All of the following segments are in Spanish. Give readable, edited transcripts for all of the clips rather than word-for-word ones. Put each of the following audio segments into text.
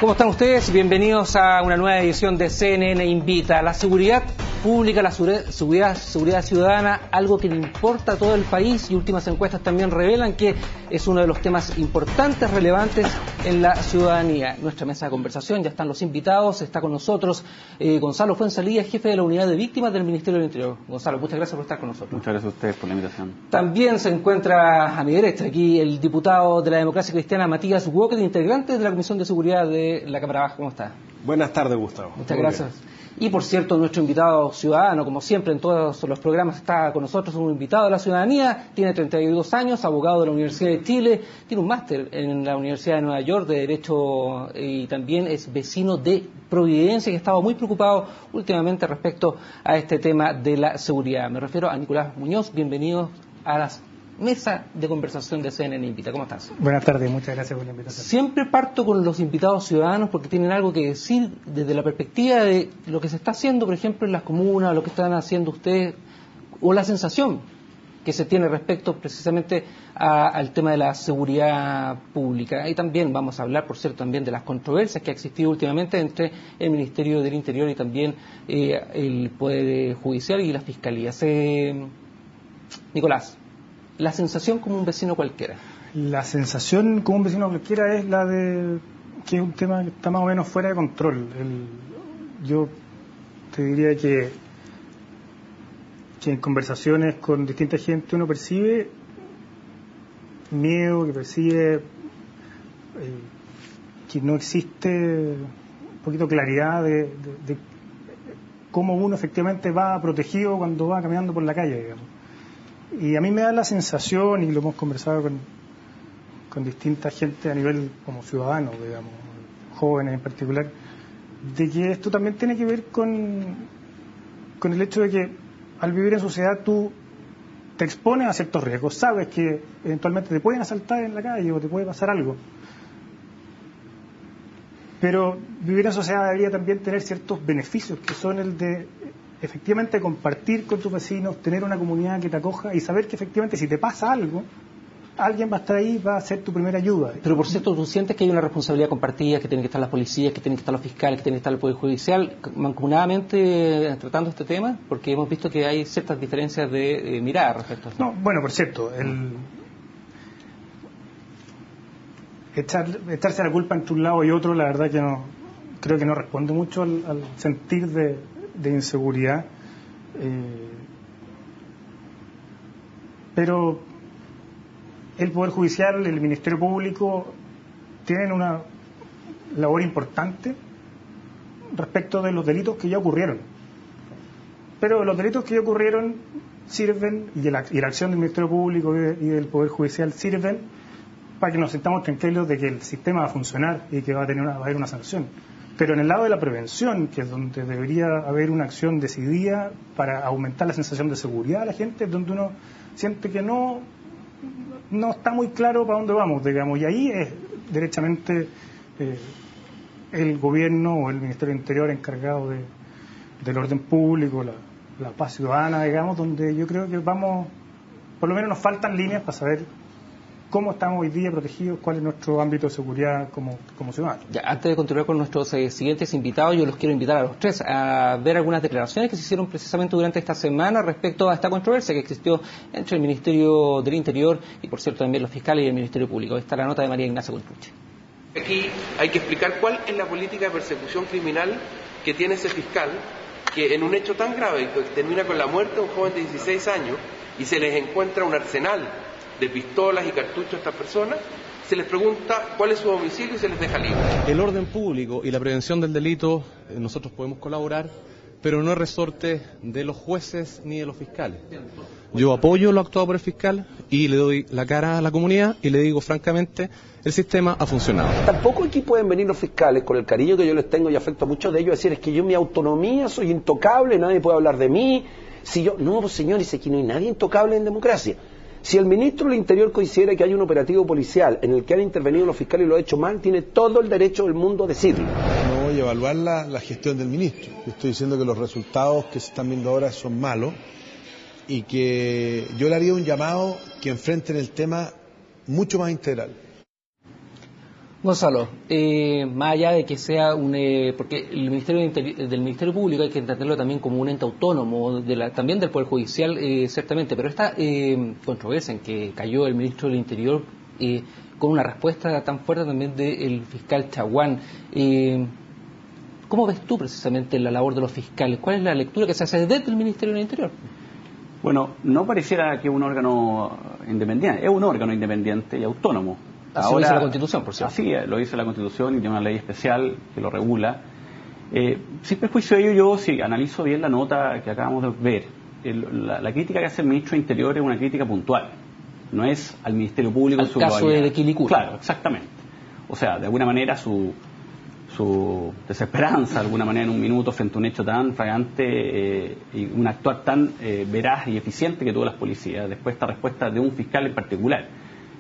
¿Cómo están ustedes? Bienvenidos a una nueva edición de CNN Invita. La seguridad pública, la seguridad ciudadana, algo que le importa a todo el país, y últimas encuestas también revelan que es uno de los temas importantes, relevantes en la ciudadanía. Nuestra mesa de conversación, ya están los invitados, está con nosotros Gonzalo Fuenzalía, jefe de la unidad de víctimas del Ministerio del Interior. Gonzalo, muchas gracias por estar con nosotros. Muchas gracias a ustedes por la invitación. También se encuentra a mi derecha aquí el diputado de la Democracia Cristiana, Matías Walker, integrante de la Comisión de Seguridad de la Cámara Baja. ¿Cómo está? Buenas tardes, Gustavo. Muchas gracias. Y por cierto, nuestro invitado ciudadano, como siempre en todos los programas, está con nosotros, un invitado de la ciudadanía, tiene 32 años, abogado de la Universidad de Chile, tiene un máster en la Universidad de Nueva York de Derecho y también es vecino de Providencia, que estaba muy preocupado últimamente respecto a este tema de la seguridad. Me refiero a Nicolás Muñoz. Bienvenido a las mesa de conversación de CNN Invita. ¿Cómo estás? Buenas tardes, muchas gracias por la invitación. Siempre parto con los invitados ciudadanos porque tienen algo que decir desde la perspectiva de lo que se está haciendo, por ejemplo, en las comunas, lo que están haciendo ustedes, o la sensación que se tiene respecto precisamente al tema de la seguridad pública. Y también vamos a hablar, por cierto, también de las controversias que ha existido últimamente entre el Ministerio del Interior y también el Poder Judicial y las Fiscalías. Nicolás, la sensación como un vecino cualquiera. La sensación como un vecino cualquiera es la de que es un tema que está más o menos fuera de control. Yo te diría que en conversaciones con distinta gente uno percibe miedo, que percibe que no existe un poquito claridad de cómo uno efectivamente va protegido cuando va caminando por la calle, digamos. Y a mí me da la sensación, y lo hemos conversado con distinta gente a nivel como ciudadano, digamos, jóvenes en particular, de que esto también tiene que ver con el hecho de que al vivir en sociedad tú te expones a ciertos riesgos, sabes que eventualmente te pueden asaltar en la calle o te puede pasar algo. Pero vivir en sociedad debería también tener ciertos beneficios, que son el de efectivamente compartir con tus vecinos, tener una comunidad que te acoja y saber que efectivamente si te pasa algo, alguien va a estar ahí, va a ser tu primera ayuda. Pero por cierto, ¿tú sientes que hay una responsabilidad compartida, que tienen que estar las policías, que tienen que estar los fiscales, que tiene que estar el Poder Judicial, mancomunadamente tratando este tema? Porque hemos visto que hay ciertas diferencias de mirada respecto a esto. No, bueno, por cierto, echarse la culpa entre un lado y otro, la verdad que no, creo que no responde mucho al sentir de inseguridad, pero el Poder Judicial, el Ministerio Público tienen una labor importante respecto de los delitos que ya ocurrieron, pero los delitos que ya ocurrieron sirven, y la acción del Ministerio Público y del Poder Judicial sirven para que nos sintamos tranquilos de que el sistema va a funcionar y que va a haber una sanción. Pero en el lado de la prevención, que es donde debería haber una acción decidida para aumentar la sensación de seguridad a la gente, es donde uno siente que no está muy claro para dónde vamos, digamos, y ahí es derechamente el gobierno o el Ministerio del Interior encargado del orden público, la paz ciudadana, digamos, donde yo creo que vamos, por lo menos nos faltan líneas para saber cómo estamos hoy día protegidos, cuál es nuestro ámbito de seguridad como ciudadanos. Ya, antes de continuar con nuestros siguientes invitados, yo los quiero invitar a los tres a ver algunas declaraciones que se hicieron precisamente durante esta semana respecto a esta controversia que existió entre el Ministerio del Interior y, por cierto, también los fiscales y el Ministerio Público. Esta es la nota de María Ignacia Colpuche. Aquí hay que explicar cuál es la política de persecución criminal que tiene ese fiscal, que en un hecho tan grave que termina con la muerte de un joven de 16 años y se les encuentra un arsenal de pistolas y cartuchos a estas personas, se les pregunta cuál es su domicilio y se les deja libre. El orden público y la prevención del delito, nosotros podemos colaborar, pero no es resorte de los jueces ni de los fiscales. Yo apoyo lo actuado por el fiscal y le doy la cara a la comunidad y le digo francamente, el sistema ha funcionado. Tampoco aquí pueden venir los fiscales, con el cariño que yo les tengo y afecto a muchos de ellos, a decir, es que yo mi autonomía soy intocable, nadie puede hablar de mí. Si yo, no, pues señores, aquí no hay nadie intocable en democracia. Si el ministro del Interior considera que hay un operativo policial en el que han intervenido los fiscales y lo ha hecho mal, tiene todo el derecho del mundo a decirlo. No voy a evaluar la gestión del ministro. Yo estoy diciendo que los resultados que se están viendo ahora son malos y que yo le haría un llamado que enfrenten el tema mucho más integral. Gonzalo, más allá de que sea porque el del Ministerio Público hay que entenderlo también como un ente autónomo, también del Poder Judicial, ciertamente, pero esta controversia en que cayó el ministro del Interior con una respuesta tan fuerte también del fiscal Chaguán, ¿cómo ves tú precisamente la labor de los fiscales? ¿Cuál es la lectura que se hace desde el Ministerio del Interior? Bueno, no pareciera que es un órgano independiente, es un órgano independiente y autónomo. Así lo dice la Constitución, por cierto. Así lo dice la Constitución y tiene una ley especial que lo regula. Sin perjuicio de ello, yo si analizo bien la nota que acabamos de ver, la crítica que hace el ministro de Interior es una crítica puntual, no es al Ministerio Público al caso de Quilicura. Claro, exactamente. O sea, de alguna manera su desesperanza, de alguna manera en un minuto frente a un hecho tan flagrante y un actuar tan veraz y eficiente que tuvo las policías, después esta respuesta de un fiscal en particular.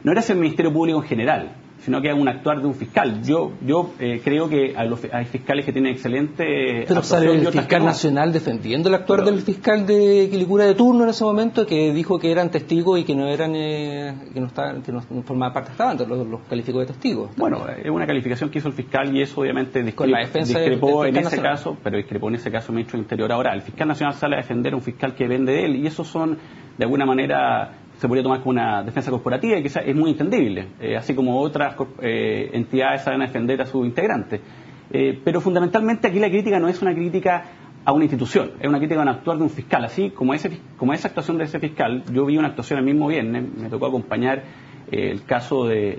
No era el Ministerio Público en general, sino que es un actuar de un fiscal. Yo creo que hay fiscales que tienen excelente... Pero sale el fiscal nacional defendiendo el actuar del fiscal de Quilicura de turno en ese momento, que dijo que eran testigos y que no eran que no formaban parte, estaban, los calificó de testigos. Bueno, es una calificación que hizo el fiscal y eso obviamente discrepó en ese caso, pero discrepó en ese caso el ministro del Interior. Ahora, el fiscal nacional sale a defender a un fiscal que depende de él y esos son, de alguna manera... se podría tomar como una defensa corporativa y quizás es muy entendible, así como otras entidades saben defender a sus integrantes. Pero fundamentalmente aquí la crítica no es una crítica a una institución, es una crítica a un actuar de un fiscal. Así como esa actuación de ese fiscal, yo vi una actuación el mismo viernes, me tocó acompañar el caso de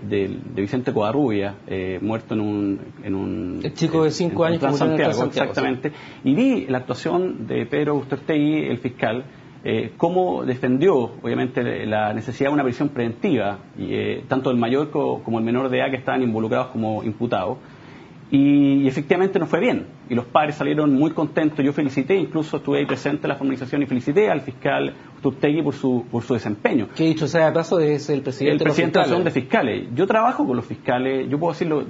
Vicente Covarrubia, muerto en un el chico de 5 años que murió en Santiago, exactamente, sí. Y vi la actuación de Pedro Ustortegui, el fiscal, cómo defendió, obviamente, la necesidad de una prisión preventiva, tanto el mayor como el menor de edad que estaban involucrados como imputados. Y efectivamente no fue bien. Y los padres salieron muy contentos. Yo felicité, incluso estuve ahí presente en la formalización y felicité al fiscal Ustortegui por su desempeño. Que dicho sea de paso es el presidente de la Asociación de Fiscales. Yo trabajo con los fiscales, yo puedo decirlo,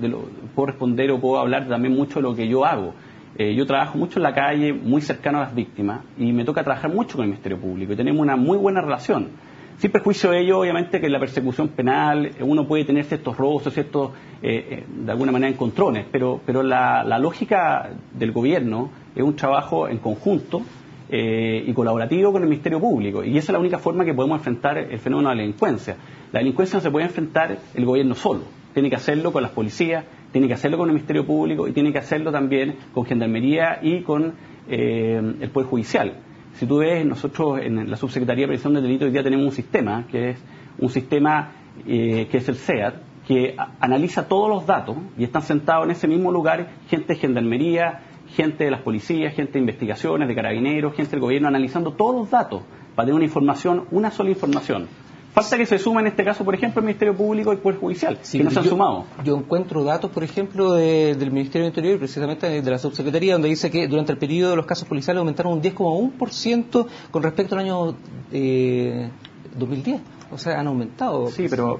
puedo responder o puedo hablar también mucho de lo que yo hago. Yo trabajo mucho en la calle, muy cercano a las víctimas, y me toca trabajar mucho con el Ministerio Público, y tenemos una muy buena relación. Sin perjuicio de ello, obviamente, que en la persecución penal uno puede tener ciertos robos, ciertos, de alguna manera, encontrones, pero la lógica del gobierno es un trabajo en conjunto y colaborativo con el Ministerio Público, y esa es la única forma que podemos enfrentar el fenómeno de la delincuencia. La delincuencia no se puede enfrentar el gobierno solo, tiene que hacerlo con las policías, tiene que hacerlo con el Ministerio Público y tiene que hacerlo también con Gendarmería y con el Poder Judicial. Si tú ves, nosotros en la Subsecretaría de Prevención del Delito hoy día tenemos un sistema, que es un sistema que es el SEAT, que analiza todos los datos y están sentados en ese mismo lugar gente de Gendarmería, gente de las policías, gente de investigaciones, de carabineros, gente del gobierno, analizando todos los datos para tener una información, una sola información. Falta que se suma en este caso, por ejemplo, el Ministerio Público y el Poder Judicial, que no se han sumado. Yo encuentro datos, por ejemplo, del Ministerio del Interior, precisamente de la Subsecretaría, donde dice que durante el periodo de los casos policiales aumentaron un 10,1% con respecto al año 2010. O sea, han aumentado. Sí, pero,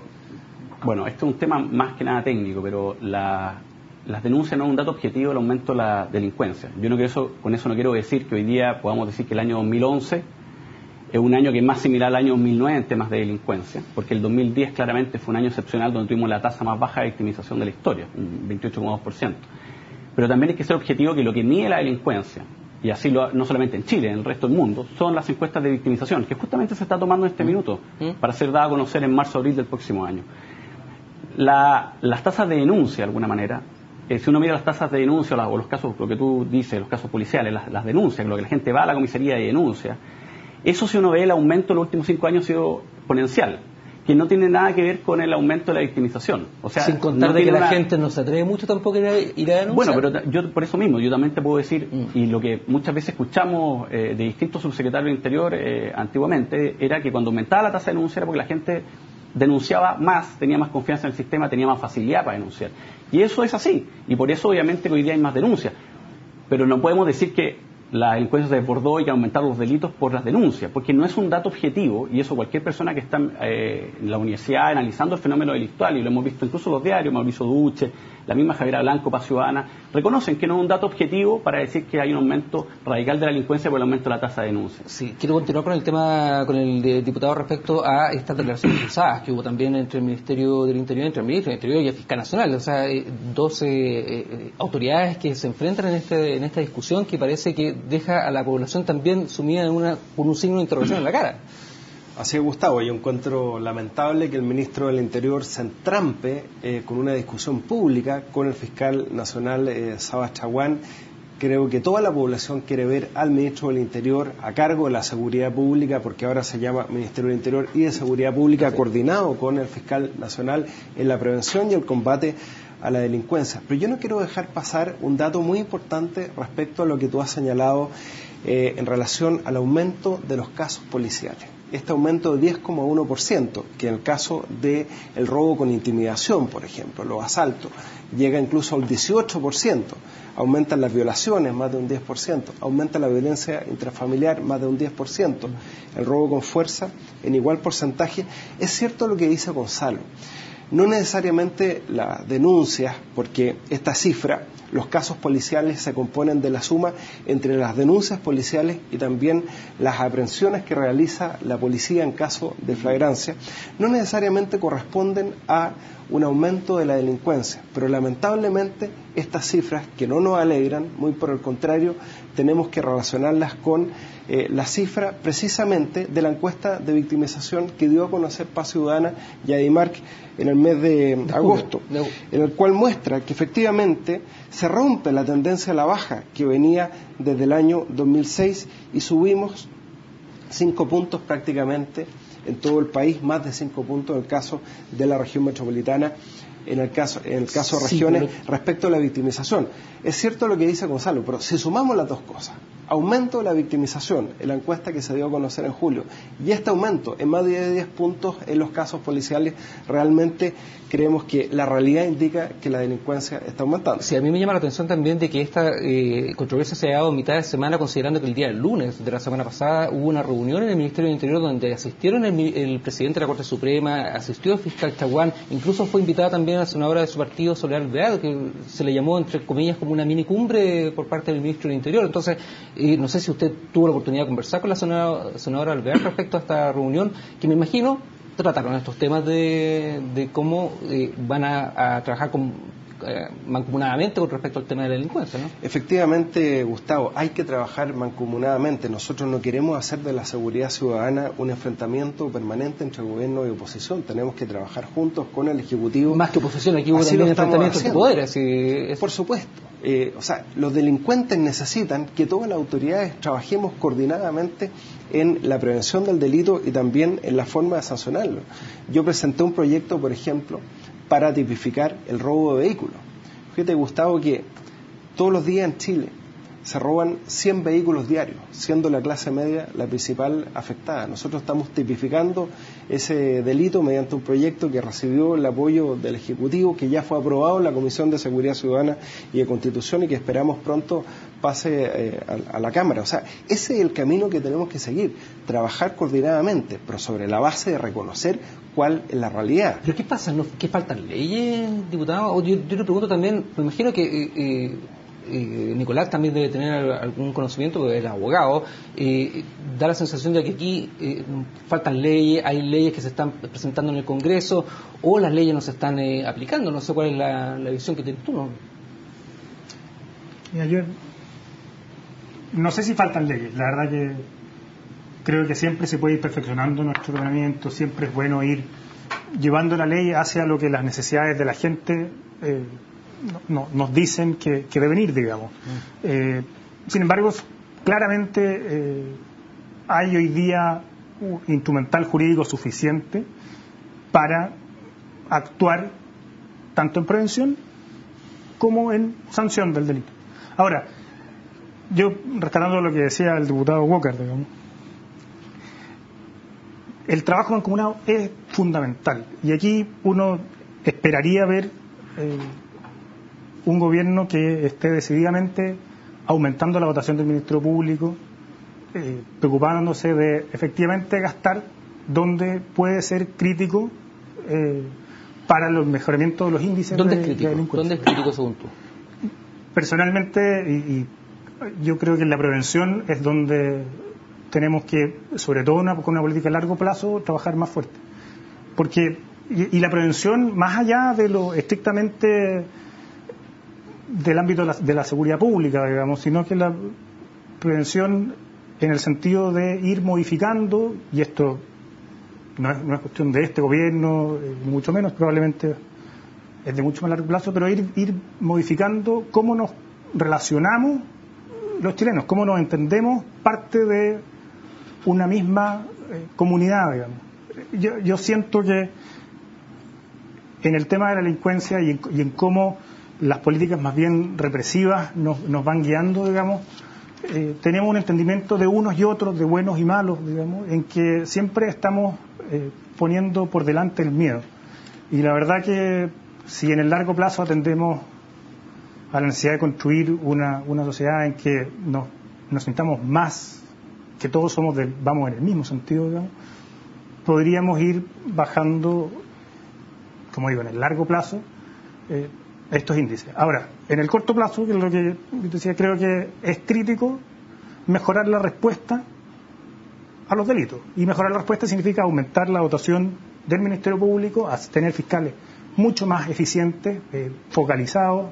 bueno, esto es un tema más que nada técnico, pero las denuncias no es un dato objetivo del aumento de la delincuencia. Yo no quiero con eso no quiero decir que hoy día podamos decir que el año 2011 es un año que es más similar al año 2009 en temas de delincuencia, porque el 2010 claramente fue un año excepcional donde tuvimos la tasa más baja de victimización de la historia, un 28,2%. Pero también hay que ser objetivo que lo que mide la delincuencia, y así no solamente en Chile, en el resto del mundo, son las encuestas de victimización, que justamente se está tomando en este minuto, para ser dada a conocer en marzo-abril del próximo año. Las tasas de denuncia, de alguna manera, si uno mira las tasas de denuncia o los casos, lo que tú dices, los casos policiales, las denuncias, lo que la gente va a la comisaría y denuncia, eso, si uno ve el aumento en los últimos 5 años, ha sido exponencial, que no tiene nada que ver con el aumento de la victimización. O sea, sin contar de que la gente no se atreve mucho tampoco a ir a denunciar. Bueno, pero yo por eso mismo, yo también te puedo decir, y lo que muchas veces escuchamos de distintos subsecretarios del Interior antiguamente, era que cuando aumentaba la tasa de denuncia era porque la gente denunciaba más, tenía más confianza en el sistema, tenía más facilidad para denunciar. Y eso es así, y por eso obviamente hoy día hay más denuncias. Pero no podemos decir que la delincuencia se desbordó y que aumentaron los delitos por las denuncias, porque no es un dato objetivo, y eso cualquier persona que está en la universidad analizando el fenómeno delictual, y lo hemos visto incluso en los diarios, Mauricio Duche, la misma Javiera Blanco, Paz Ciudadana, reconocen que no es un dato objetivo para decir que hay un aumento radical de la delincuencia por el aumento de la tasa de denuncia. Sí, quiero continuar con el tema, con el diputado respecto a estas declaraciones cruzadas que hubo también entre el Ministerio del Interior, entre el Ministro del Interior y el Fiscal Nacional, o sea, 12 autoridades que se enfrentan en esta discusión que parece que deja a la población también sumida con un signo de interrogación en la cara. Así es, Gustavo, yo encuentro lamentable que el ministro del Interior se entrampe con una discusión pública con el fiscal nacional Sabas Chaguán. Creo que toda la población quiere ver al ministro del Interior a cargo de la seguridad pública, porque ahora se llama Ministerio del Interior y de Seguridad Pública, coordinado con el fiscal nacional en la prevención y el combate a la delincuencia. Pero yo no quiero dejar pasar un dato muy importante respecto a lo que tú has señalado en relación al aumento de los casos policiales. Este aumento de 10,1%, que en el caso del robo con intimidación, por ejemplo, los asaltos, llega incluso al 18%, aumentan las violaciones más de un 10%, aumenta la violencia intrafamiliar más de un 10%, el robo con fuerza en igual porcentaje. Es cierto lo que dice Gonzalo, no necesariamente las denuncias, porque esta cifra, los casos policiales se componen de la suma entre las denuncias policiales y también las aprehensiones que realiza la policía en caso de flagrancia, no necesariamente corresponden a un aumento de la delincuencia, pero lamentablemente estas cifras, que no nos alegran, muy por el contrario, tenemos que relacionarlas con la cifra precisamente de la encuesta de victimización que dio a conocer Paz Ciudadana y ADIMARC en el mes de agosto, en el cual muestra que efectivamente se rompe la tendencia a la baja que venía desde el año 2006 y subimos 5 puntos prácticamente en todo el país, más de 5 puntos en el caso de la región metropolitana, en el caso de regiones, respecto a la victimización. Es cierto lo que dice Gonzalo, pero si sumamos las dos cosas, aumento de la victimización en la encuesta que se dio a conocer en julio y este aumento en más de 10 puntos en los casos policiales, realmente creemos que la realidad indica que la delincuencia está aumentando. Sí, a mí me llama la atención también de que esta controversia se ha dado a mitad de semana, considerando que el día lunes de la semana pasada hubo una reunión en el Ministerio del Interior donde asistieron el presidente de la Corte Suprema, asistió el fiscal Chaguán, incluso fue invitada también a la senadora de su partido, Soledad Alvear, que se le llamó, entre comillas, como una mini cumbre por parte del ministro del Interior. Entonces, no sé si usted tuvo la oportunidad de conversar con la senadora Alvear respecto a esta reunión, que me imagino trataron estos temas de cómo van a trabajar mancomunadamente con respecto al tema de la delincuencia, ¿no? Efectivamente, Gustavo, hay que trabajar mancomunadamente. Nosotros no queremos hacer de la seguridad ciudadana un enfrentamiento permanente entre gobierno y oposición. Tenemos que trabajar juntos con el Ejecutivo. Más que oposición, aquí hubo también enfrentamientos de poderes. Por supuesto. Los delincuentes necesitan que todas las autoridades trabajemos coordinadamente en la prevención del delito y también en la forma de sancionarlo. Yo presenté un proyecto, por ejemplo, para tipificar el robo de vehículos. Fíjate, Gustavo, que todos los días en Chile se roban 100 vehículos diarios, siendo la clase media la principal afectada. Nosotros estamos tipificando ese delito mediante un proyecto que recibió el apoyo del Ejecutivo, que ya fue aprobado en la Comisión de Seguridad Ciudadana y de Constitución y que esperamos pronto pase a la Cámara. O sea, ese es el camino que tenemos que seguir, trabajar coordinadamente, pero sobre la base de reconocer cuál es la realidad. ¿Pero qué pasa? ¿Qué faltan leyes, diputado? Yo le pregunto también, me imagino que Nicolás también debe tener algún conocimiento, porque es abogado, da la sensación de que aquí faltan leyes, hay leyes que se están presentando en el Congreso, o las leyes no se están aplicando. No sé cuál es la visión que tienes tú, ¿no? Mira, yo no sé si faltan leyes, la verdad que creo que siempre se puede ir perfeccionando nuestro ordenamiento, siempre es bueno ir llevando la ley hacia lo que las necesidades de la gente nos dicen que deben ir, digamos. Sin embargo, claramente hay hoy día un instrumental jurídico suficiente para actuar tanto en prevención como en sanción del delito. Ahora, yo, rescatando lo que decía el diputado Walker, digamos, el trabajo mancomunado es fundamental. Y aquí uno esperaría ver un gobierno que esté decididamente aumentando la dotación del Ministerio Público, preocupándose de efectivamente gastar donde puede ser crítico para el mejoramiento de los índices de delincuencia. ¿Dónde es crítico según tú? Personalmente, y yo creo que en la prevención es donde tenemos que, sobre todo con una política a largo plazo, trabajar más fuerte. Porque, y la prevención, más allá de lo estrictamente del ámbito de la seguridad pública, digamos, sino que la prevención en el sentido de ir modificando, y esto no es cuestión de este gobierno, ni mucho menos, probablemente es de mucho más largo plazo, pero ir modificando cómo nos relacionamos los chilenos, cómo nos entendemos parte de una misma comunidad, digamos. Yo siento que en el tema de la delincuencia y en cómo las políticas más bien represivas nos van guiando, digamos, tenemos un entendimiento de unos y otros, de buenos y malos, digamos, en que siempre estamos poniendo por delante el miedo. Y la verdad que si en el largo plazo atendemos a la necesidad de construir una sociedad en que nos sintamos más, que todos vamos en el mismo sentido, digamos, podríamos ir bajando, como digo, en el largo plazo, estos índices. Ahora, en el corto plazo, que es lo que yo decía, creo que es crítico mejorar la respuesta a los delitos. Y mejorar la respuesta significa aumentar la dotación del Ministerio Público, a tener fiscales mucho más eficientes, focalizados.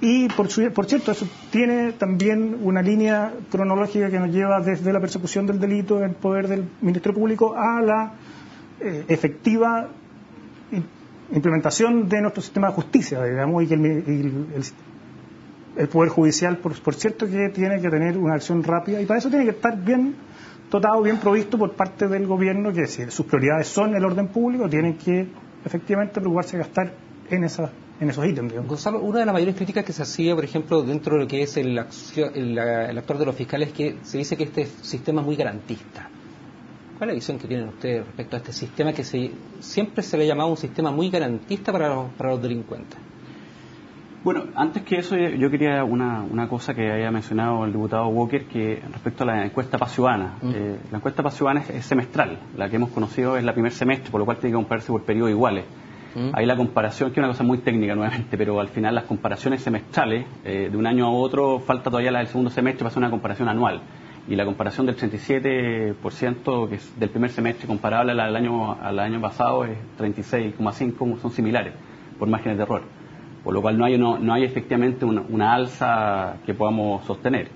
Y por cierto, eso tiene también una línea cronológica que nos lleva desde la persecución del delito en el poder del Ministerio Público a la efectiva implementación de nuestro sistema de justicia, digamos, y que el Poder Judicial, por cierto, que tiene que tener una acción rápida, y para eso tiene que estar bien dotado, bien provisto por parte del gobierno, que si sus prioridades son el orden público, tienen que efectivamente preocuparse de gastar en esos ítems, digamos. Gonzalo, una de las mayores críticas que se hacía, por ejemplo, dentro de lo que es el actor de los fiscales, es que se dice que este sistema es muy garantista. ¿Cuál es la visión que tienen ustedes respecto a este sistema que siempre se le ha llamado un sistema muy garantista para los delincuentes? Bueno, antes que eso yo quería una cosa que había mencionado el diputado Walker, que respecto a la encuesta Paz Ciudadana. La encuesta Paz Ciudadana es semestral, la que hemos conocido es la primer semestre, por lo cual tiene que compararse por periodos iguales. Ahí la comparación, que es una cosa muy técnica nuevamente, pero al final las comparaciones semestrales, de un año a otro, falta todavía la del segundo semestre para hacer una comparación anual. Y la comparación del 37%, que es del primer semestre, comparable al año pasado, es 36,5%, son similares, por márgenes de error. Por lo cual no hay efectivamente una alza que podamos sostener.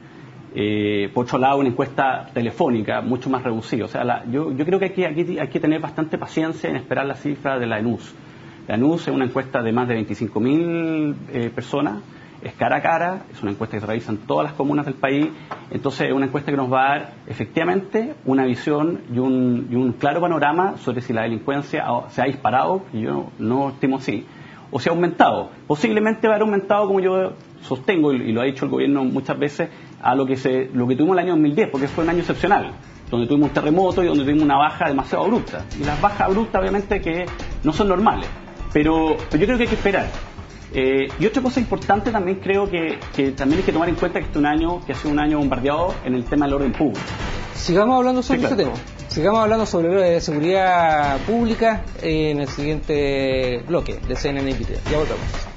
Por otro lado, una encuesta telefónica mucho más reducida. O sea, yo creo que hay que tener bastante paciencia en esperar la cifra de la ENUS. La ENUS es una encuesta de más de 25.000 personas, es cara a cara, es una encuesta que se realiza en todas las comunas del país, entonces es una encuesta que nos va a dar efectivamente una visión y un claro panorama sobre si la delincuencia se ha disparado, y yo no estimo así, o se ha aumentado. Posiblemente va a haber aumentado, como yo sostengo, y lo ha dicho el gobierno muchas veces, a lo que tuvimos el año 2010, porque fue un año excepcional, donde tuvimos un terremoto y donde tuvimos una baja demasiado abrupta. Y las bajas abruptas obviamente que no son normales, pero yo creo que hay que esperar. Y otra cosa importante también creo que también hay que tomar en cuenta que este es un año que ha sido un año bombardeado en el tema del orden público. Sigamos hablando sobre este tema. Sigamos hablando sobre seguridad pública en el siguiente bloque de CNN Invité. Ya volvemos.